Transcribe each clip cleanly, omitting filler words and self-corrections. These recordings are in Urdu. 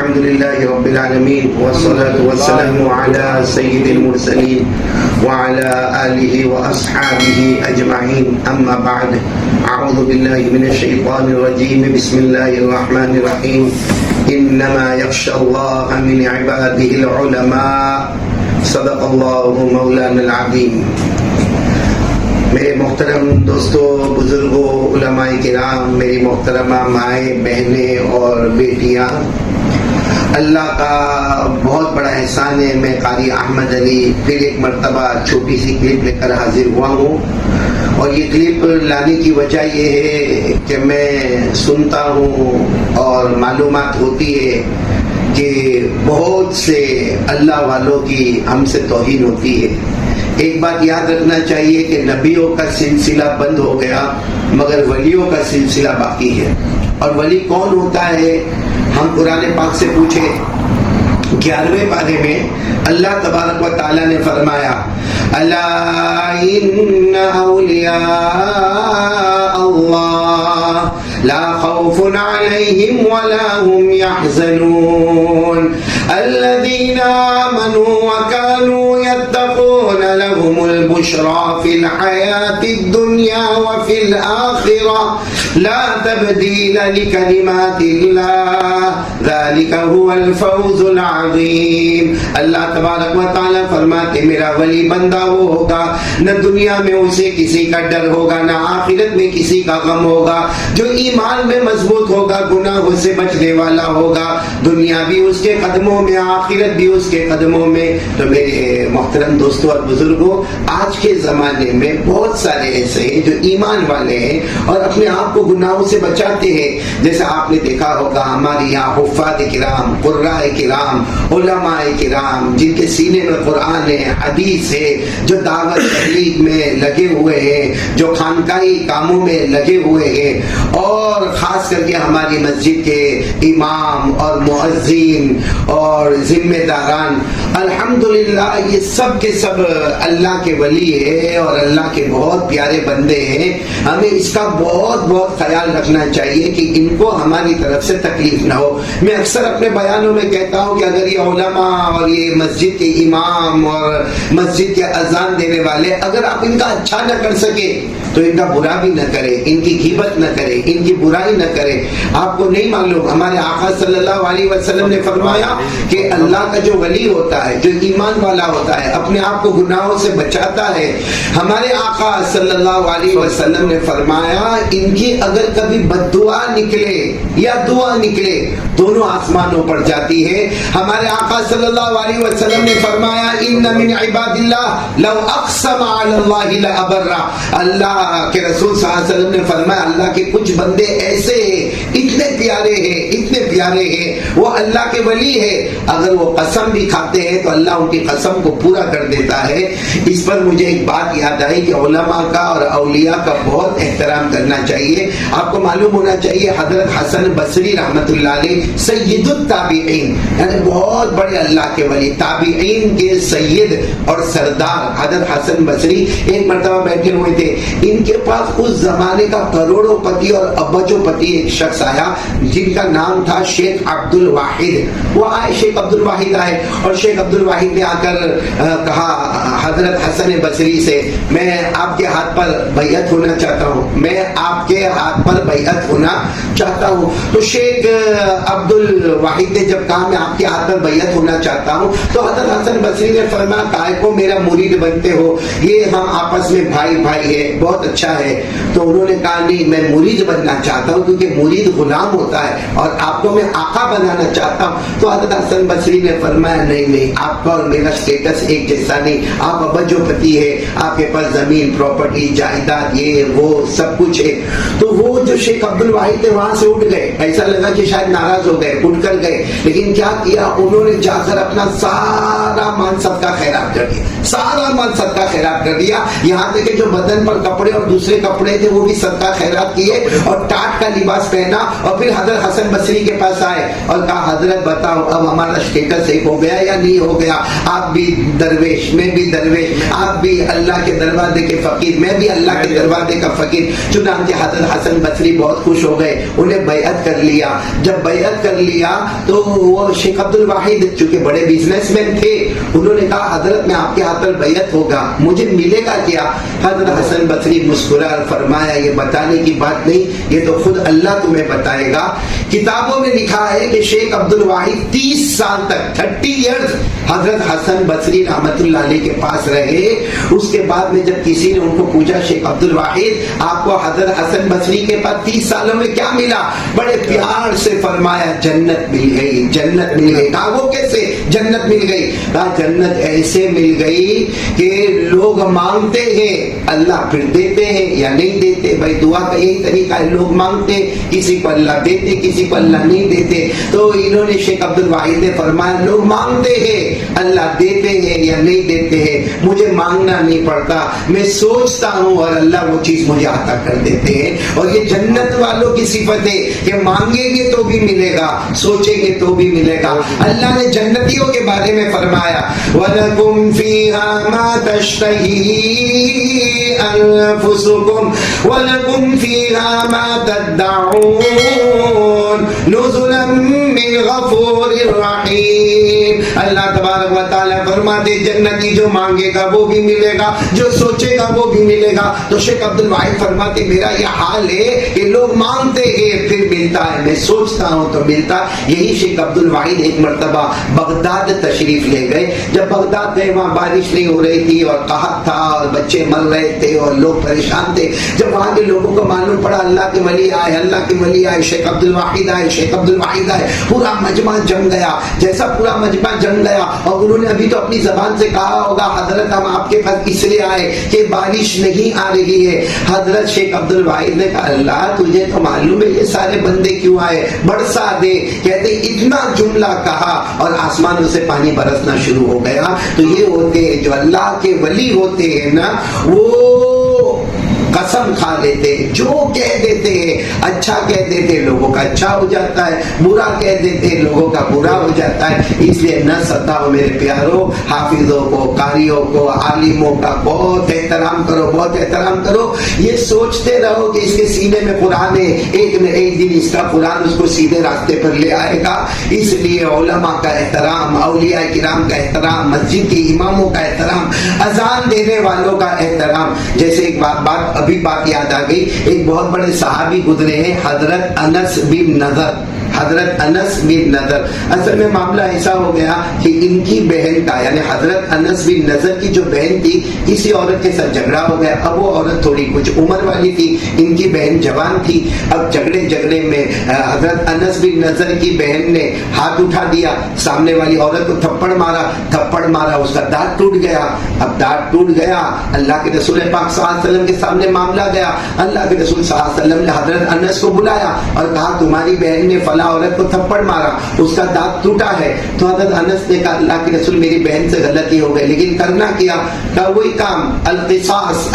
الحمد لله رب العالمين والصلاة والسلام على سيد المرسلين وعلى آله وأصحابه أجمعين أما بعد أعوذ بالله من الشيطان الرجيم بسم الله الرحمن الرحيم إنما يخشى الله من عباده العلماء صدق الله مولانا العظيم. میرے محترم دوستوں، بزرگوں، علماء کرام، میری محترمہ مائیں، بہنیں اور بیٹیاں، اللہ کا بہت بڑا احسان ہے. میں قاری احمد علی پھر ایک مرتبہ چھوٹی سی کلپ لے کر حاضر ہوا ہوں، اور یہ کلپ لانے کی وجہ یہ ہے کہ میں سنتا ہوں اور معلومات ہوتی ہے کہ بہت سے اللہ والوں کی ہم سے توہین ہوتی ہے. ایک بات یاد رکھنا چاہیے کہ نبیوں کا سلسلہ بند ہو گیا مگر ولیوں کا سلسلہ باقی ہے. اور ولی کون ہوتا ہے؟ ہم قرآن پاک سے پوچھے. 11ویں پارے میں اللہ تبارک و تعالی نے فرمایا الا ان اولیاء اللہ لا خوف علیہم ولا هم يحزنون الذين آمنوا وكانوا يتقون لهم البشرى في الحياة الدنيا وفي الآخرة لا تبديل لكلمات الله ذلك هو الفوز العظیم. اللہ تبارک و تعالی فرماتے میرا ولی بندہ وہ ہوگا نہ دنیا میں اسے کسی کا ڈر ہوگا نہ آخرت میں کسی کا غم ہوگا، جو ایمان میں مضبوط ہوگا، گناہوں سے بچنے والا ہوگا، دنیا بھی اس کے قدموں میں، آخرت بھی اس کے قدموں میں. تو میرے محترم دوستوں اور بزرگوں، آج کے زمانے میں بہت سارے ایسے ہیں جو ایمان والے ہیں اور اپنے آپ کو گناہوں سے بچاتے ہیں. جیسا آپ نے دیکھا ہوگا ہمارے یہاں حفاظ کرام، قراء کرام، علماء کرام جن کے سینے میں قرآن ہے، حدیث ہے، جو دعوت تبلیغ میں لگے ہوئے ہیں، جو خانقاہی کاموں میں لگے ہوئے ہیں، اور خاص کر کے ہماری مسجد کے امام اور مؤذن اور ذمہ داران، الحمدللہ یہ سب کے سب اللہ کے ولی ہے اور اللہ کے بہت پیارے بندے ہیں. ہمیں اس کا بہت بہت خیال رکھنا چاہیے کہ ان کو ہماری طرف سے تکلیف نہ ہو. میں اکثر اپنے بیانوں میں کہتا ہوں کہ اگر یہ علماء اور یہ مسجد کے امام اور مسجد کے اذان دینے والے اگر آپ ان کا اچھا نہ کر سکے تو ان کا برا بھی نہ کرے، ان کی غیبت نہ کرے، ان کی برائی نہ کرے. آپ کو نہیں معلوم ہمارے آقا صلی اللہ علیہ وسلم نے فرمایا کہ اللہ کا جو ولی ہوتا ہے، جو ایمان والا ہوتا ہے، اپنے آپ کو گناہوں سے بچاتا ہے. ہمارے آقا صلی اللہ علیہ وسلم نے فرمایا ان کی اگر کبھی بد دعا نکلے یا دعا نکلے دونوں آسمانوں پر جاتی ہے. ہمارے آقا صلی اللہ علیہ وسلم نے فرمایا ان من عباد اللہ لو اقسم علی اللہ لابر. اللہ کے رسول صلی اللہ علیہ وسلم نے فرمایا اللہ کے کچھ بندے ایسے ہیں، اتنے پیارے ہیں، اتنے پیارے ہیں، وہ اللہ کے ولی ہے، اگر وہ قسم بھی کھاتے ہیں تو اللہ ان کی قسم کو پورا کر دیتا ہے. اس پر مجھے ایک بات یاد آئی کہ علماء کا اور اولیاء کا بہت احترام کرنا چاہیے. آپ کو معلوم ہونا چاہیے حضرت حسن بصری رحمۃ اللہ علیہ سید التابعین، یعنی بہت بڑے اللہ کے ولی، تابعین کے سید اور سردار حضرت حسن بصری ایک مرتبہ بیٹھے ہوئے تھے. ان کے پاس اس زمانے کا کروڑوں پتی اور ابجو پتی ایک شخص آیا جن کا نام تھا شیخ عبد الواحد. وہ آئے، شیخ عبد الواحد آئے اور شیخ عبد الواحد نے آ کر کہا حضرت حسن بصری سے میں آپ کے ہاتھ پر بیعت ہونا چاہتا ہوں، میں آپ کے ہاتھ پر بیعت ہونا چاہتا ہوں. تو شیخ عبد الواحد نے جب کہا میں آپ کے ہاتھ پر بیعت ہونا چاہتا ہوں تو حضرت حسن بصری نے فرمایا کائے کو میرا مرید بنتے ہو، یہ ہم آپس میں بھائی بھائی ہے، بہت اچھا ہے. تو انہوں نے کہا نہیں میں مرید بننا چاہتا ہوں کیونکہ مرید غلام ہوتا ہے اور آپ کو میں آقا بنانا چاہتا ہوں. تو حضرت حسن بصری نے فرمایا نہیں آپ کا اور میرا اسٹیٹس ایک جیسا نہیں، آپ ابجو پتی ہے، آپ کے پاس زمین پراپرٹی جائیداد یہ وہ سب کچھ ہے. تو وہ جو شیخ عبد الواحد تھے وہاں سے اٹھ گئے، ایسا لگا کہ شاید ناراض ہو گئے، اٹھ کر گئے. لیکن کیا کیا انہوں نے جا کر اپنا سارا مال صدقہ خیرات کر دیا، سارا مال صدقہ خیرات کر دیا. یہاں تک کہ جو بدن پر کپڑے اور دوسرے کپڑے تھے وہ بھی صدقہ خیرات کیے اور ٹاٹ کا لباس پہنا اور پھر حضرت حسن بصری کے پاس پاس آئے اور کہا حضرت بتاؤ اب ہمارا اسٹیٹس صحیح ہو گیا یا نہیں ہو گیا؟ آپ بھی درویش، میں بھی درویش، آپ بھی اللہ کے دروازے کے فقیر، میں بھی اللہ کے دروازے کا فقیر۔ چنانچہ حضرت حسن بصری بہت خوش ہو گئے، انہیں بیعت کر لیا۔ جب بیعت کر لیا تو وہ شیخ عبد الواحد چونکہ بڑے بزنس مین تھے، انہوں نے کہا حضرت میں آپ کے ہاتھ پر بیعت ہوگا، مجھے ملے گا کیا؟ حضرت حسن بصری مسکرا اور فرمایا یہ بتانے کی بات نہیں، یہ تو خود اللہ تمہیں بتائے گا۔ کتابوں میں لکھا ہے کہ شیخ عبد الواحد 30 سال تک 30 ایئرز حضرت حسن بصری رحمت اللہ علیہ کے پاس رہے۔ اس کے بعد میں جب کسی نے ان کو پوچھا شیخ عبد الواحد آپ کو حضرت حسن بصری کے پاس 30 سالوں میں کیا ملا؟ بڑے پیار سے فرمایا جنت مل گئی، جنت مل گئی۔ کہا وہ کیسے جنت مل گئی؟ کہا جنت ایسے مل گئی کہ لوگ مانگتے ہیں اللہ پھر دیتے ہیں یا نہیں دیتے۔ بھائی دعا کا یہی طریقہ ہے، لوگ مانگتے کسی کو اللہ دیتے کسی کو اللہ نہیں دیتے۔ تو انہوں نے شیخ عبد الواحد نے فرمایا لوگ مانگتے ہیں اللہ دیتے ہیں یا نہیں دیتے ہیں، مجھے مانگنا نہیں پڑتا، میں سوچتا ہوں اور اللہ وہ چیز مجھے عطا کر دیتے ہیں۔ اور یہ جنت والوں کی صفت ہے کہ مانگیں گے تو بھی ملے گا، سوچیں گے تو بھی ملے گا۔ اللہ نے جنتیوں کے بارے میں فرمایا وَلَكُمْ فِيهَا مَا تَشْتَهِي أَنفُسُكُمْ وَلَكُمْ فِيهَا مَا تَدَّعُونَ نُزُلًا مِّن غَفُورٍ رَّحِيمٍ۔ اللہ تبارک و تعالیٰ فرماتے جنتی جو مانگے گا وہ بھی ملے گا، جو سوچے گا وہ بھی ملے گا۔ تو شیخ عبد الواحد فرماتے میرا یہ حال ہے کہ لوگ مانگتے ہیں پھر ملتا ہے، میں سوچتا ہوں تو ملتا۔ یہی شیخ عبد الواحد ایک مرتبہ بغداد تشریف لے گئے۔ جب بغداد گئے وہاں بارش نہیں ہو رہی تھی اور قحط تھا اور بچے مر رہے تھے اور لوگ پریشان تھے۔ جب وہاں کے لوگوں کو معلوم پڑا اللہ کے ولی آئے، اللہ کے ولی آئے، شیخ عبد الواحد آئے، شیخ عبد الواحد آئے، پورا مجمع جم گیا۔ جیسا پورا مجمع جم گیا اور انہوں نے ابھی تو اپنی زبان سے کہا ہوگا حضرت ہم آپ کے پاس اس لیے آئے کہ بارش نہیں آ رہی ہے۔ حضرت شیخ عبد الواحد نے کہا اللہ تجھے تو معلوم ہے یہ سارے بندے کیوں آئے، برسا دے۔ کہتے اتنا جملہ کہا اور آسمانوں سے پانی برسنا شروع ہو گیا۔ تو یہ ہوتے ہیں جو اللہ کے ولی ہوتے ہیں نا، وہ قسم کھا لیتے، جو کہہ دیتے ہیں اچھا کہہ دیتے لوگوں کا اچھا ہو جاتا ہے، برا کہہ دیتے لوگوں کا برا ہو جاتا ہے۔ اس لیے نہ ستاؤ میرے پیاروں، حافظوں کو، قاریوں کو، عالموں کا بہت احترام کرو، بہت احترام کرو۔ یہ سوچتے رہو کہ اس کے سینے میں قرآن ہے، ایک نہ ایک دن اس کا قرآن اس کو سیدھے راستے پر لے آئے گا۔ اس لیے علماء کا احترام، اولیاء کرام کا احترام، مسجد کے اماموں کا احترام، اذان دینے والوں کا احترام۔ جیسے ایک ابھی بات یاد آ گئی، ایک بہت بڑے صحابی گزرے ہیں حضرت انس بن نضر، حضرت انس بن نضر۔ اصل میں معاملہ ایسا ہو گیا کہ ان کی بہن کا یعنی حضرت انس بن نضر کی جو بہن تھی کسی عورت کے ساتھ جھگڑا ہو گیا۔ اب وہ عورت تھوڑی کچھ عمر والی تھی، ان کی بہن جوان تھی۔ اب جھگڑے میں حضرت انس بن نضر کی بہن نے ہاتھ اٹھا دیا، سامنے والی عورت کو تھپڑ مارا، اس کا دانت ٹوٹ گیا۔ اب دانت ٹوٹ گیا، اللہ کے رسول پاک صلی اللہ علیہ وسلم کے سامنے معاملہ گیا۔ اللہ کے رسول صلی اللہ علیہ وسلم نے حضرت انس کو بلایا اور کہا تمہاری بہن نے فلاں عورت کو تھپڑ مارا، اس کا دانت ٹوٹا ہے۔ تو حضرت انس نے کہا اللہ کے رسول میری بہن سے غلطی ہو گئی، لیکن کرنا کیا؟ کہا وہی کام، القصاص۔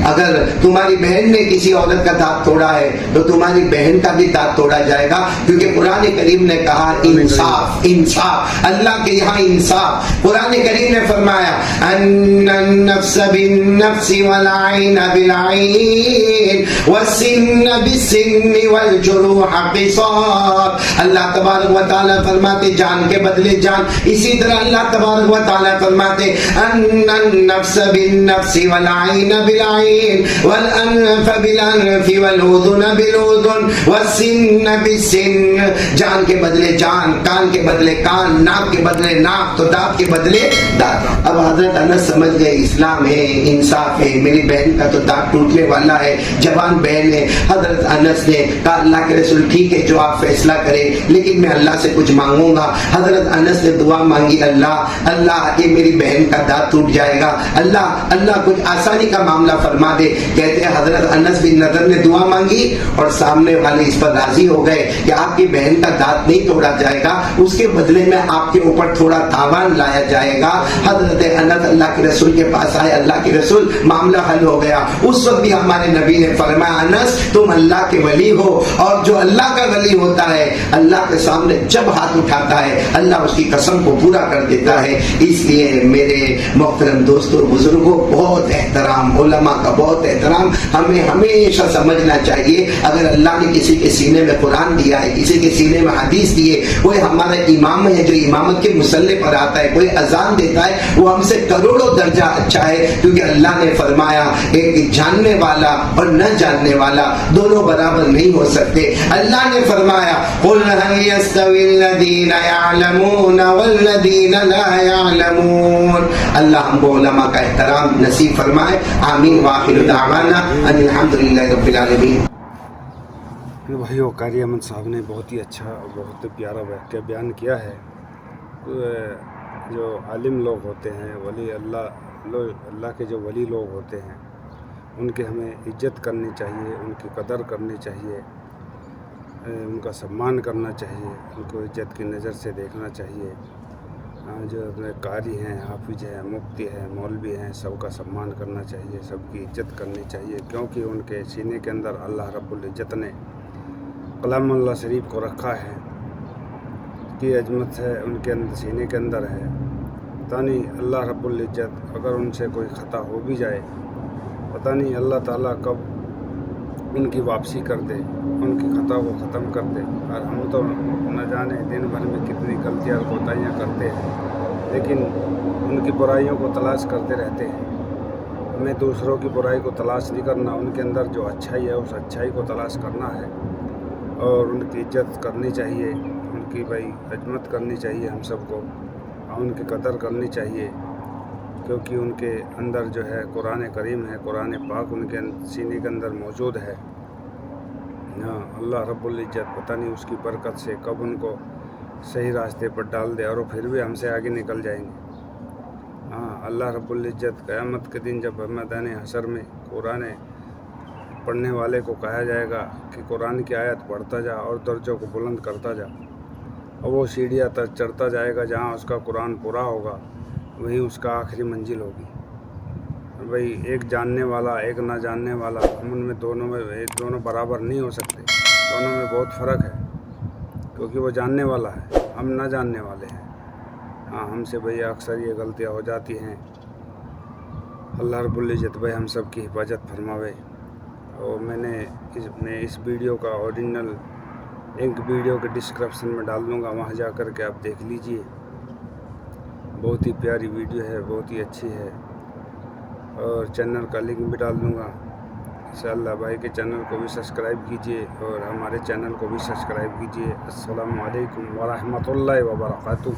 اگر تمہاری بہن نے کسی عورت کا دانت توڑا ہے تو تمہاری بہن کا بھی دانت توڑا جائے گا، کیونکہ قرآن کریم نے کہا انصاف، اللہ کے یہاں انصاف۔ قرآن کریم نے فرمایا ان النفس بالنفس والعین بالعین والسن بالسن والجروح قصاص۔ اللہ تبارک و تعالیٰ فرماتے جان کے بدلے جان۔ اسی طرح اللہ تبارک و تعالیٰ فرماتے ان النفس بالنفس والعین بالعین والانف بالانف والاذن بالاذن والسن بالسن۔ جان کے بدلے جان، کان کے بدلے کان، ناک کے بدلے ناک، تو دانت کے بدلے دانت۔ اب حضرت انس سمجھ گئے اسلام ہے، انصاف ہے، میری بہن کا تو دانت ٹوٹنے والا ہے، جوان بہن ہے۔ حضرت انس نے کہا اللہ کے رسول ٹھیک ہے جو آپ فیصلہ کریں، لیکن میں اللہ سے کچھ مانگوں گا۔ حضرت انس نے دعا مانگی اللہ یہ میری بہن کا دانت ٹوٹ جائے گا، اللہ کچھ آسانی کا معاملہ فرما دے۔ کہتے ہیں حضرت انس بن نضر نے دعا مانگی اور سامنے والے اس پر راضی ہو گئے کہ آپ کی بہن کا دانت نہیں توڑا جائے گا، اس کے بدلے میں آپ کے اوپر تھوڑا تاوان لایا جائے گا۔ حضرت انس اللہ کے رسول کے پاس آئے، اللہ کے رسول معاملہ حل ہو گیا۔ اس وقت بھی ہمارے نبی نے فرمایا انس تم اللہ کے ولی ہو، اور جو اللہ کا ولی ہوتا ہے, اللہ کے سامنے جب ہاتھ اٹھاتا ہے اللہ اس کی قسم کو پورا کر دیتا ہے. اس لیے میرے محترم دوستوں, بزرگوں, بہت احترام, علماء کا بہت احترام. ہمیں ہمیشہ سمجھنا چاہیے اگر اللہ نے کسی کے سینے میں قرآن دیا ہے, کسی کے سینے میں حدیث دیے, کوئی ہمارا امام ہے جو امامت کے مسلح پر آتا ہے, کوئی اذان دیتا ہے, وہ ہم سے کروڑوں درجہ اچھا ہے, کیونکہ اللہ نے فرمایا ایک جاننے والا اور نہ جاننے والا دونوں برابر نہیں ہو سکتے. اللہ نے فرمایا قُلْ هَلْ يَسْتَوِي الَّذِينَ يَعْلَمُونَ وَالَّذِينَ لَا يَعْلَمُونَ. اللہ ہم کو علماء کا احترام نصیب فرمائے. آمین. وآخر دعوانا ان الحمدللہ رب العالمین. بھائیو, قاری احمد صاحب نے بہت ہی اچھا اور بہت پیارا واقعہ بیان کیا ہے. جو عالم لوگ ہوتے ہیں, ولی اللہ کے جو ولی لوگ ہوتے ہیں, ان کے ہمیں عزت کرنی چاہیے, ان کی قدر کرنی چاہیے, ان کا سمان کرنا چاہیے, ان کو عزت کی نظر سے دیکھنا چاہیے. جو قاری ہیں, حافظ ہیں, مفتی ہیں, مولوی ہیں, سب کا سمان کرنا چاہیے, سب کی عزت کرنی چاہیے, کیونکہ ان کے سینے کے اندر اللہ رب العزت نے کلام اللہ شریف کو رکھا ہے. کی عظمت ہے ان کے اندر, سینے کے اندر ہے. پتہ نہیں اللہ رب العزت اگر ان سے کوئی خطا ہو بھی جائے, پتہ نہیں اللہ تعالیٰ کب ان کی واپسی کر دے, ان کی خطا کو ختم کر دے. اور ہم تو نہ جانے دن بھر میں کتنی غلطیاں اور کوتاہیاں کرتے ہیں, لیکن ان کی برائیوں کو تلاش کرتے رہتے ہیں. ہمیں دوسروں کی برائی کو تلاش نہیں کرنا, ان کے اندر جو اچھائی ہے اس اچھائی کو تلاش کرنا ہے, اور ان کی عزت کرنی چاہیے, ان کی عظمت کرنی چاہیے ہم سب کو, اور ان کی قدر کرنی چاہیے, کیونکہ ان کے اندر جو ہے قرآن کریم ہے, قرآن پاک ان کے سینے کے اندر موجود ہے. اللہ رب العزت پتہ نہیں اس کی برکت سے کب ان کو صحیح راستے پر ڈال دے, اور وہ پھر بھی ہم سے آگے نکل جائیں گے. اللہ رب العزت قیامت کے دن جب میدان حشر میں قرآن پڑھنے والے کو کہا جائے گا کہ قرآن کی آیت پڑھتا جا اور درجوں کو بلند کرتا جا, اور وہ سیڑھیاں تک چڑھتا جائے گا جہاں اس کا قرآن پورا ہوگا, وہیں اس کا آخری منزل ہوگی. بھئی ایک جاننے والا, ایک نہ جاننے والا, ہم ان میں دونوں برابر نہیں ہو سکتے. دونوں میں بہت فرق ہے, کیونکہ وہ جاننے والا ہے, ہم نہ جاننے والے ہیں. ہم سے بھئی اکثر یہ غلطیاں ہو جاتی ہیں. اللہ رب العزت بھئی ہم سب کی حفاظت فرماوے. اور میں نے اس ویڈیو کا اوریجنل لنک ویڈیو کے ڈسکرپشن میں ڈال دوں گا, وہاں جا کر کے آپ دیکھ لیجئے. بہت ہی پیاری ویڈیو ہے, بہت ہی اچھی ہے. اور چینل کا لنک بھی ڈال دوں گا. انشاءاللہ بھائی کے چینل کو بھی سبسکرائب کیجئے اور ہمارے چینل کو بھی سبسکرائب کیجئے. السلام علیکم ورحمۃ اللہ وبرکاتہ.